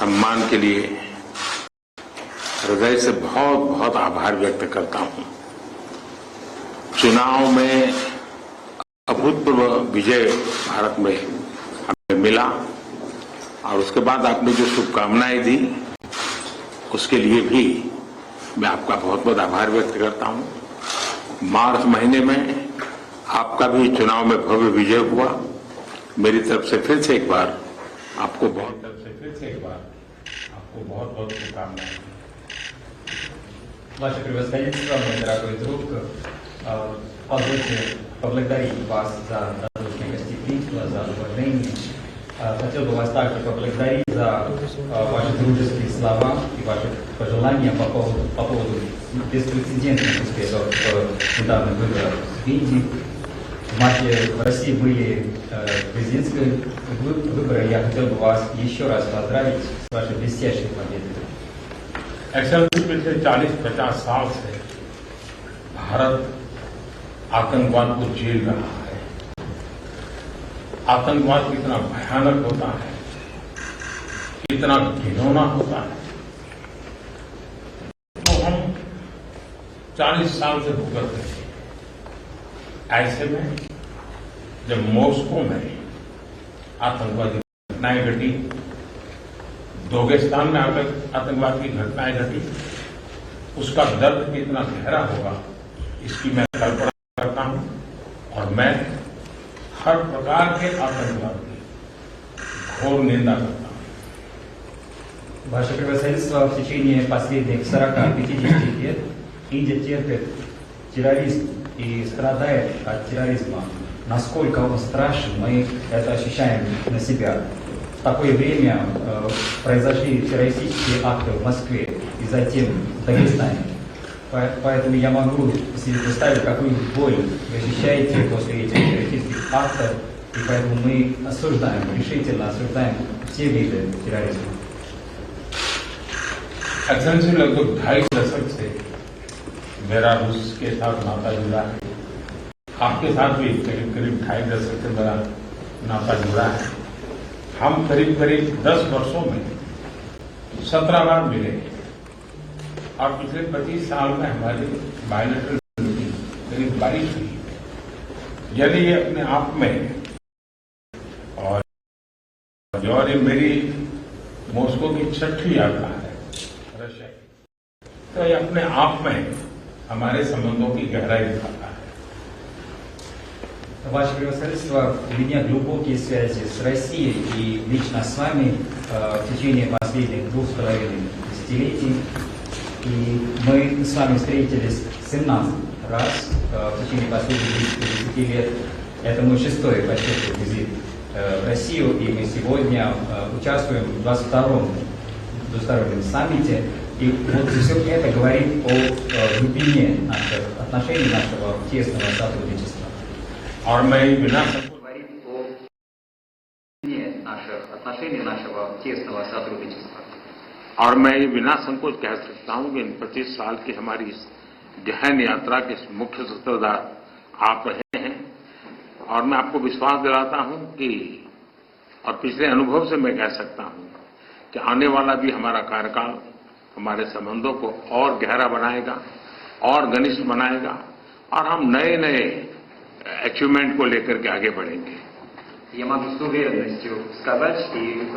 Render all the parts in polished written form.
सम्मान के लिए हृदय से बहुत बहुत आभार व्यक्त करता हूं। चुनाव में अभूतपूर्व विजय भारत में हमें मिला और उसके बाद आपने जो शुभकामनाएं दी उसके लिए भी मैं आपका बहुत बहुत आभार व्यक्त करता हूं। मार्च महीने में आपका भी चुनाव में भव्य विजय हुआ। मेरी तरफ से फिर से एक बार आपको बहुत बहुत शुभकामनाएं। Ваше превосходительство, мой дорогой друг, позвольте поблагодарить вас за радушное гостеприимство, за уважение. Хотел бы вас также поблагодарить за ваши дружеские слова и ваши пожелания по поводу беспрецедентных успехов в недавних выборах в Индии. В марте в России были президентские выборы. Я хотел бы вас еще раз поздравить с вашей блестящей победой. एक्सेलेंसी पिछले 40-50 साल से भारत आतंकवाद को झेल रहा है। आतंकवाद कितना भयानक होता है, कितना घिनौना होता है, तो हम 40 साल से भुगत रहे थे। ऐसे में जब मॉस्को में आतंकवादी घटनाएं घटी, दोगेस्तान में आतंकवाद की घटनाएं घटी, उसका दर्द कितना गहरा होगा इसकी मैं कल्पना करता हूं और मैं हर प्रकार के आतंकवाद की घोर निंदा करता हूं। Ваше превосходительство, в течение последних 40-50 лет Индия терпит терроризм и страдает от терроризма. Насколько он страшен, мы это ощущаем на себя. В такое время произошли террористические акты в Москве и затем в Дагестане. Поэтому я могу себе представить, какую боль вы ощущаете после этих террористических актов, и поэтому мы решительно осуждаем все виды терроризма. एक्सेलेंसी लगभग 2.5 दशक से मेरा रूस के साथ नाता जुड़ा है। आपके साथ भी करीब 2.5 दशक से मेरा नाता जुड़ा है। हम करीब 10 वर्षों में 17 बार मिले और पिछले 25 साल में हमारी बायलैटरल मीटिंग करीब 22 हुई। यदि ये अपने आप में और ये मेरी मॉस्को की 6ठी यात्रा है रशिया की, तो ये अपने आप में हमारे संबंधों की गहराई दिखाता है। Ваше превосходительство, у меня глубокие связи с Россией и лично с вами в течение последних 2,5 десятилетий. И мы с вами встретились 17 раз в течение последних 10 лет. Это мой 6-й по счету визит в Россию, и мы сегодня участвуем в 22-м двустороннем саммите. И вот все это говорит о глубине наших отношений, нашего тесного сотрудничества. और मैं बिना говорит о глубине наших отношений, нашего тесного сотрудничества. और मैं ये बिना संकोच कह सकता हूं कि इन 25 साल की हमारी इस गहन यात्रा के मुख्य सूत्रधार आप रहे हैं और मैं आपको विश्वास दिलाता हूं कि और पिछले अनुभव से मैं कह सकता हूं कि आने वाला भी हमारा कार्यकाल हमारे संबंधों को और गहरा बनाएगा और घनिष्ठ बनाएगा और हम नए नए अचीवमेंट को लेकर के आगे बढ़ेंगे। Я могу с уверенностью сказать, и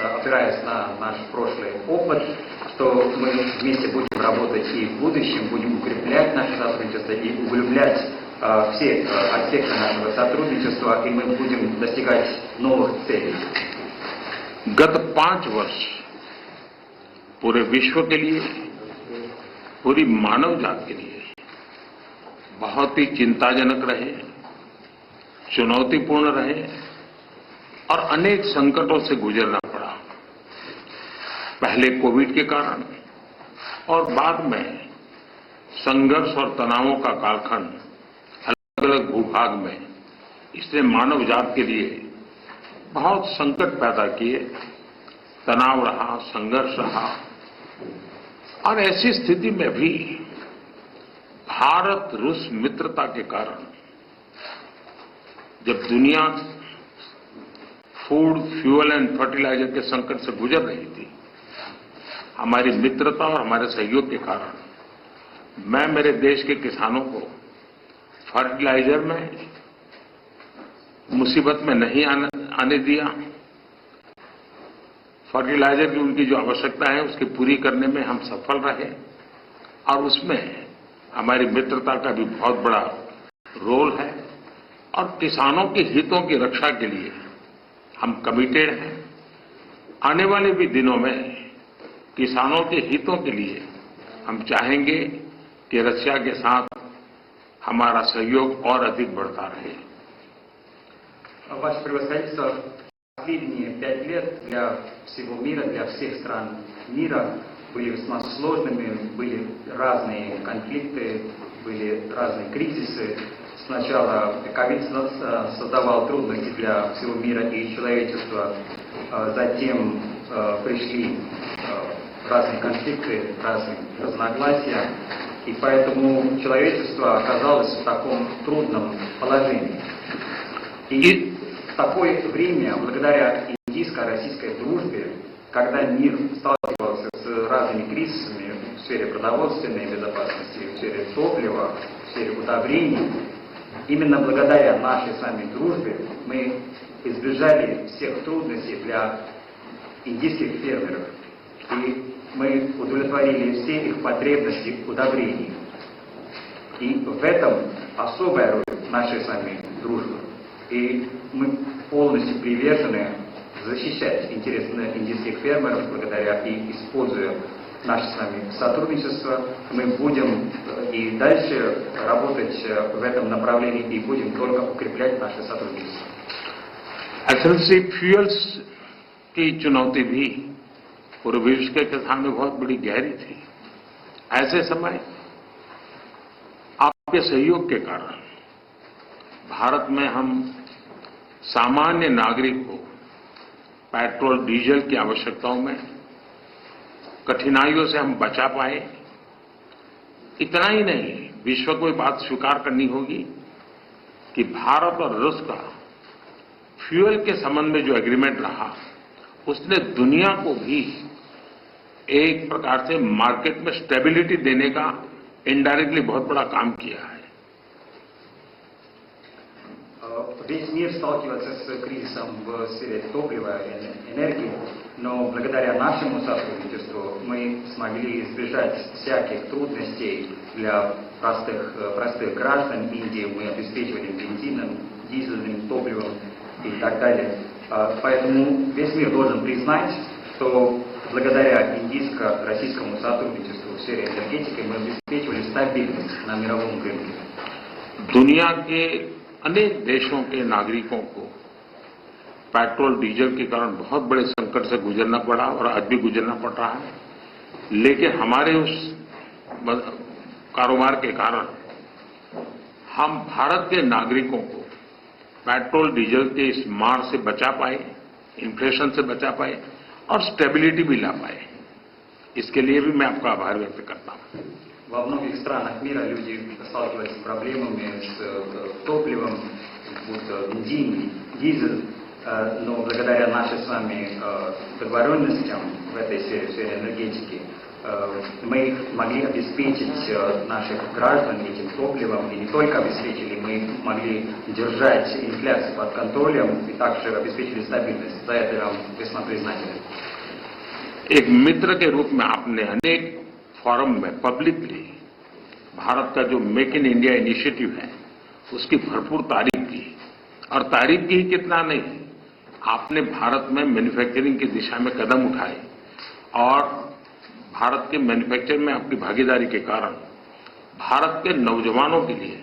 опираясь на наш прошлый опыт, что мы вместе будем работать и в будущем, будем укреплять наше сотрудничество и углублять все аспекты нашего сотрудничества, и мы будем достигать новых целей. गत 5 वर्ष पूरे विश्व के लिए, पूरी मानव जात के लिए बहुत ही चिंताजनक रहे, चुनौतीपूर्ण रहे और अनेक संकटों से गुजरना पड़ा। पहले कोविड के कारण और बाद में संघर्ष और तनावों का कालखंड अलग अलग भूभाग में, इसने मानव जात के लिए बहुत संकट पैदा किए, तनाव रहा, संघर्ष रहा। और ऐसी स्थिति में भी भारत रूस मित्रता के कारण जब दुनिया फूड, फ्यूल एंड फर्टिलाइजर के संकट से गुजर रही थी, हमारी मित्रता और हमारे सहयोग के कारण मैं मेरे देश के किसानों को फर्टिलाइजर में मुसीबत में नहीं आने दिया। फर्टिलाइजर की उनकी जो आवश्यकता है उसकी पूरी करने में हम सफल रहे और उसमें हमारी मित्रता का भी बहुत बड़ा रोल है और किसानों के हितों की रक्षा के लिए हम कमिटेड हैं। आने वाले भी दिनों में किसानों के हितों के लिए हम चाहेंगे कि रशिया के साथ हमारा सहयोग और अधिक बढ़ता रहे। Ваше превосходительство, последние 5 лет для всего мира, для всех стран мира были весьма сложными, были разные конфликты, были разные кризисы. Сначала ковид создавал трудности для всего мира и человечества, затем пришли разные конфликты, разные разногласия, и поэтому человечество оказалось в таком трудном положении. И в такое время, благодаря индийско-российской дружбе, когда мир сталкивался с разными кризисами в сфере продовольственной безопасности, в сфере топлива, в сфере удобрений, именно благодаря нашей с вами дружбе мы избежали всех трудностей для индийских фермеров. И мы удовлетворили все их потребности удобрений. И в этом особая роль нашей с вами дружбы. И мы полностью привержены защищать интересы индийских фермеров, благодаря и используя наше с вами сотрудничество. Мы будем и дальше работать в этом направлении и будем только укреплять наше сотрудничество. एक्सेलेंसी फ्यूल्स की चुनौती भी पूरे विश्व के सामने बहुत बड़ी गहरी थी। ऐसे समय आपके सहयोग के कारण भारत में हम सामान्य नागरिक को पेट्रोल डीजल की आवश्यकताओं में कठिनाइयों से हम बचा पाए। इतना ही नहीं, विश्व को ये बात स्वीकार करनी होगी कि भारत और रूस का फ्यूल के संबंध में जो एग्रीमेंट रहा उसने दुनिया को भी एक प्रकार से मार्केट में स्टेबिलिटी देने का इनडायरेक्टली बहुत बड़ा काम किया है। Весь мир сталкивается с кризисом в сфере топлива и энергии, но благодаря нашему сотрудничеству мы смогли избежать всяких трудностей для простых граждан Индии. Мы обеспечивали бензином, дизельным топливом и так далее. Поэтому весь мир должен признать, что благодаря индийско-российскому сотрудничеству в сфере энергетики мы обеспечивали стабильность на мировом рынке. दुनिया के अनेक देशों के नागरिकों को पेट्रोल डीजल के कारण बहुत बड़े संकट से गुजरना पड़ा और आज भी गुजरना पड़ रहा है, लेकिन हमारे उस कारोबार के कारण हम भारत के नागरिकों को पेट्रोल डीजल के इस मार से बचा पाए, इन्फ्लेशन से बचा पाए और स्टेबिलिटी भी ला पाए। इसके लिए भी मैं आपका आभार व्यक्त करता हूं। Во многих странах мира люди сталкиваются с проблемами с топливом, будто бензин, дизель, но благодаря нашей с вами договоренностям в этой сфере энергетики мы могли обеспечить наших граждан этим топливом, и не только обеспечили, мы могли держать инфляцию под контролем и также обеспечили стабильность. За это я вам весьма признателен. एक मित्र के रूप में आपने अनेक फोरम में पब्लिकली भारत का जो मेक इन इंडिया इनिशिएटिव है उसकी भरपूर तारीफ की, और तारीफ की ही कितना नहीं, आपने भारत में मैन्युफैक्चरिंग की दिशा में कदम उठाए और भारत के मैन्युफैक्चरिंग में आपकी भागीदारी के कारण भारत के नौजवानों के लिए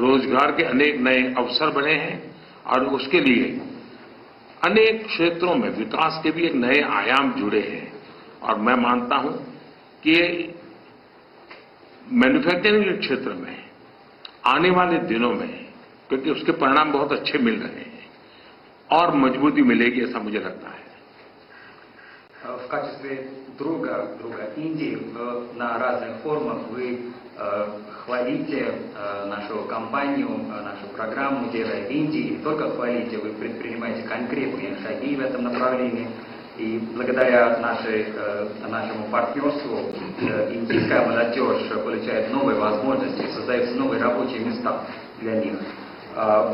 रोजगार के अनेक नए अवसर बने हैं और उसके लिए अनेक क्षेत्रों में विकास के भी एक नए आयाम जुड़े हैं। और मैं मानता हूं कि मैन्युफैक्चरिंग के क्षेत्र में आने वाले दिनों में, क्योंकि उसके परिणाम बहुत अच्छे मिल रहे हैं, और मजबूती मिलेगी ऐसा मुझे लगता है। В качестве друга Индии на разных форумах вы хвалите нашу компанию, нашу программу «Делай в Индии». Не только хвалите, вы предпринимаете конкретные шаги в этом направлении. И благодаря нашему партнерству индийская молодежь получает новые возможности, создаются новые рабочие места для них.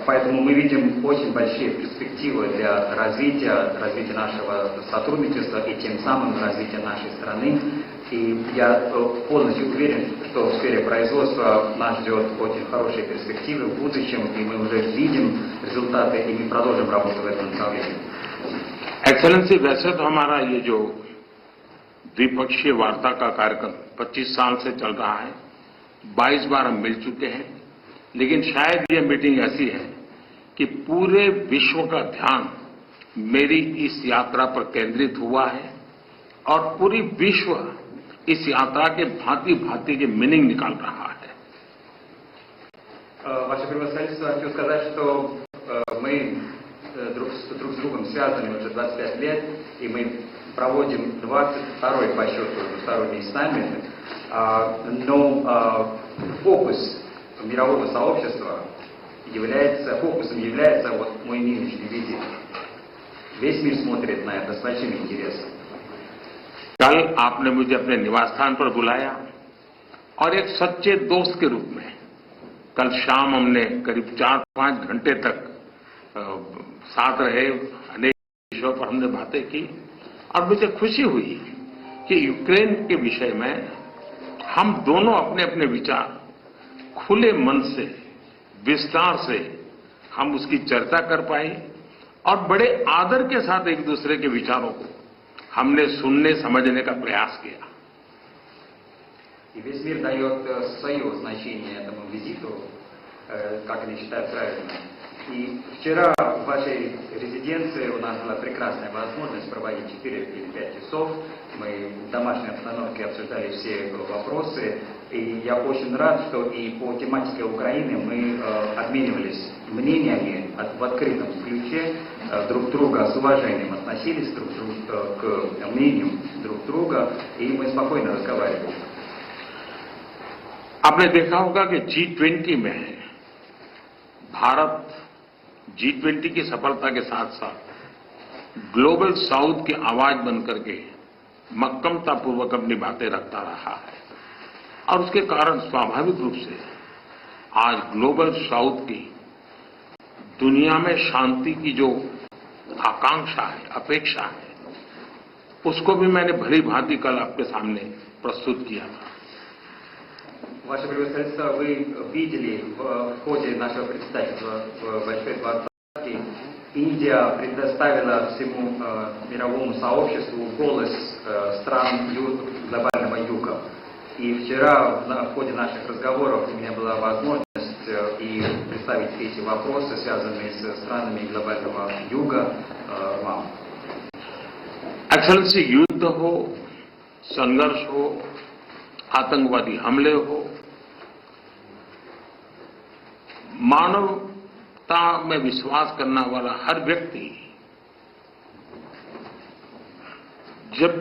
Поэтому мы видим очень большие перспективы для развития нашего сотрудничества и тем самым развития нашей страны. И я полностью уверен, что в сфере производства нас ждет очень хорошие перспективы в будущем, и мы уже видим результаты, и мы продолжим работу в этом направлении. एक्सेलेंसी, वैसे तो हमारा ये जो द्विपक्षीय वार्ता का कार्यक्रम 25 साल से चल रहा है, 22 बार हम मिल चुके हैं, लेकिन शायद ये मीटिंग ऐसी है कि पूरे विश्व का ध्यान मेरी इस यात्रा पर केंद्रित हुआ है और पूरी विश्व इस यात्रा के भांति भांति के मीनिंग निकाल रहा है. Ваше превосходительство, хочу сказать, что мы друг с другом связаны уже 25 лет, и мы проводим 22-й по счету двусторонний саммит, но фокус мирового сообщества фокусом является вот мой нынешний визит. Весь мир смотрит на это с большим интересом. कल आपने मुझे अपने निवास स्थान पर बुलाया और एक सच्चे दोस्त के रूप में कल शाम हमने करीब 4-5 घंटे तक साथ रहे, अनेक विषयों पर हमने बातें की और मुझे खुशी हुई कि यूक्रेन के विषय में हम दोनों अपने अपने विचार खुले मन से, विस्तार से हम उसकी चर्चा कर पाए और बड़े आदर के साथ एक दूसरे के विचारों को हमने सुनने समझने का प्रयास किया. И весь мир дает свое значение этому визиту, как они считают правильно. И вчера в вашей резиденции у нас была прекрасная возможность проводить 4 или 5 часов. Мы в домашней обстановке обсуждали все вопросы. И я очень рад, что и по тематике Украины мы обменивались мнениями в открытом ключе, друг друга с уважением относились к мнению друг друга, и мы спокойно разговаривали. आपने देखा होगा कि G20 में भारत G20 की सफलता के साथ साथ ग्लोबल साउथ की आवाज बनकर के मक्कमतापूर्वक अपनी बातें रखता रहा है और उसके कारण स्वाभाविक रूप से आज ग्लोबल साउथ की दुनिया में शांति की जो आकांक्षा है, अपेक्षा है, उसको भी मैंने भली भांति कल आपके सामने प्रस्तुत किया था. Ваше превосходительство, вы видели в ходе нашего председательства в Большой двадцатке, Индия предоставила всему мировому сообществу голос стран глобального юга. И вчера в ходе наших разговоров у меня была возможность и представить эти вопросы, связанные с странами глобального юга, вам. एक्सेलेंसी, युद्ध हो, संघर्ष हो, आतंकवादी हमले हो, मानवता में विश्वास करने वाला हर व्यक्ति जब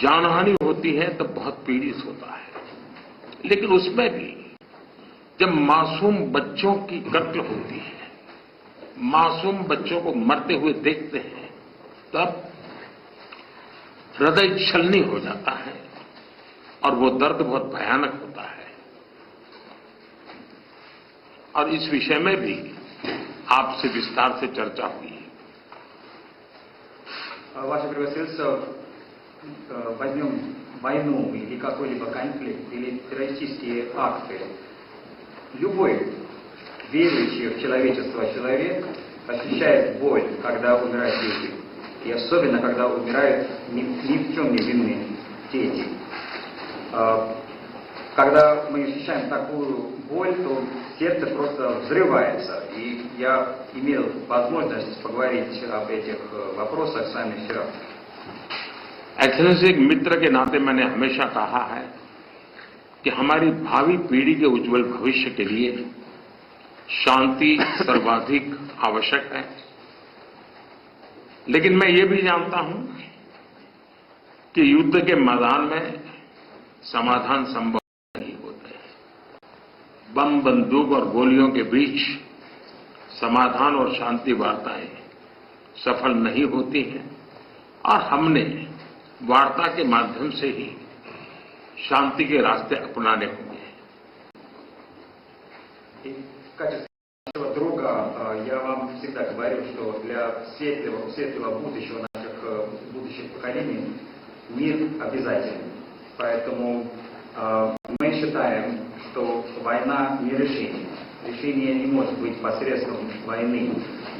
जानहानि होती है तब बहुत पीड़ित होता है, लेकिन उसमें भी जब मासूम बच्चों की कत्ल होती है, मासूम बच्चों को मरते हुए देखते हैं, तब हृदय छलनी हो जाता है और वो दर्द बहुत भयानक होता है. और इस विषय में भी आपसे विस्तार से चर्चा हुई है. Ваше превосходительство, возьмем войну или какой-либо конфликт, или террористические акты. Любой верующий в человечество человек ощущает боль, когда умирают люди. И особенно, когда умирают ни в чем не винные дети. Когда мы ощущаем такую боль, то сердце просто взрывается. И я имел возможность поговорить об этих вопросах с вами вчера. एक्सेलेंसी, एक मित्र के नाते मैंने हमेशा कहा है कि हमारी भावी पीढ़ी के उज्जवल भविष्य के लिए शांति सर्वाधिक आवश्यक है. लेकिन मैं ये भी जानता हूं कि युद्ध के मैदान में समाधान संभव नहीं होते. बम, बंदूक और गोलियों के बीच समाधान और शांति वार्ताएं सफल नहीं होती हैं. और हमने वार्ता के माध्यम से ही शांति के रास्ते अपनाने होंगे. И в качестве нашего друга я вам всегда говорю, что для светлого будущего наших будущих поколений мир обязателен. Поэтому мы считаем, что война не решение. Решение не может быть посредством войны.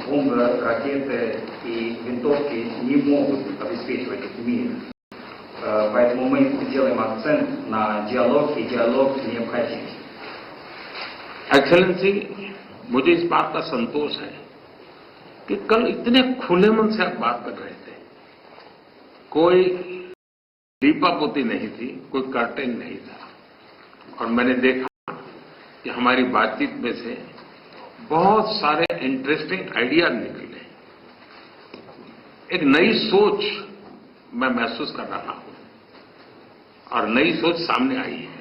Бомбы, ракеты и винтовки не могут обеспечивать мир. Поэтому мы делаем акцент на диалог, и диалог необходим. एक्सेलेंसी, मुझे इस बात का संतोष है कि कल इतने खुले मन से आप बात कर रहे थे. कोई लीपापोती नहीं थी, कोई कर्टेन नहीं था. और मैंने देखा कि हमारी बातचीत में से बहुत सारे इंटरेस्टिंग आइडियाज निकले. एक नई सोच मैं महसूस कर रहा हूं और नई सोच सामने आई है.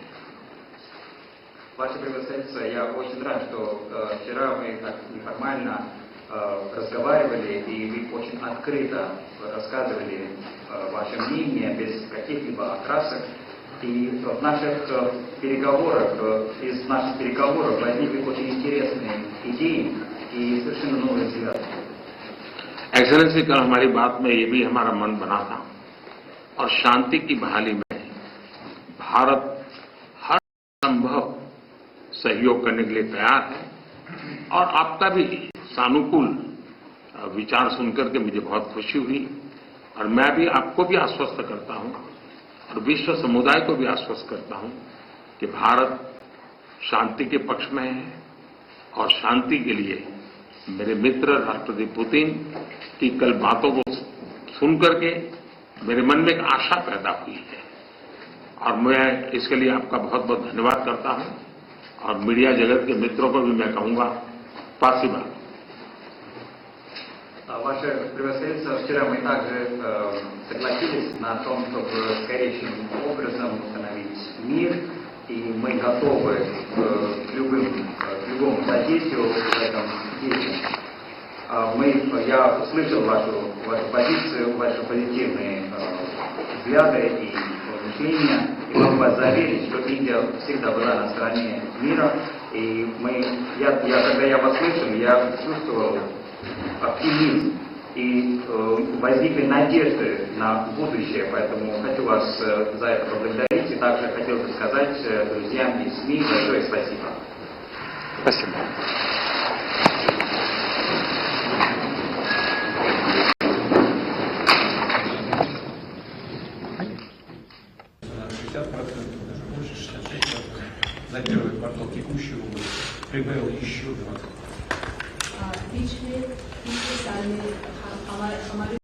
Ваше превосходительство, я очень рад, что вчера мы так неформально разговаривали, и вы очень открыто рассказывали ваше мнение, без каких-либо окрасок. И в наших переговорах, из наших переговоров возникли очень интересные идеи и совершенно новые взгляды. एक्सेलेंसी, कल हमारी बात में ये भी हमारा मन बना था और शांति की बहाली में भारत हर संभव सहयोग करने के लिए तैयार है. और आपका भी सानुकूल विचार सुनकर के मुझे बहुत खुशी हुई. और मैं भी आपको भी आश्वस्त करता हूं और विश्व समुदाय को भी आश्वस्त करता हूं कि भारत शांति के पक्ष में है. और शांति के लिए मेरे मित्र राष्ट्रपति पुतिन की कल बातों को सुनकर के मेरे मन में एक आशा पैदा हुई है. और मैं इसके लिए आपका बहुत बहुत धन्यवाद करता हूं. और मीडिया जगत के मित्रों को भी मैं कहूंगा, спасибо. Ваше превосходительство, вчера мы также согласились на том, чтобы скорейшим образом установить мир, и мы готовы к любому содействию в этом деле. Я услышал вашу позицию, ваши позитивные взгляды и мышления, и могу вас заверить, что Индия всегда была на стороне мира, и когда я вас слышал, я чувствовал оптимизм, и возникли надежды на будущее, поэтому хочу вас за это поблагодарить, и также хотел бы сказать друзьям из СМИ большое спасибо. Спасибо. Даже больше 66%. За первый квартал текущего года прибавил еще 20%. पिछले 3 साल में हमारे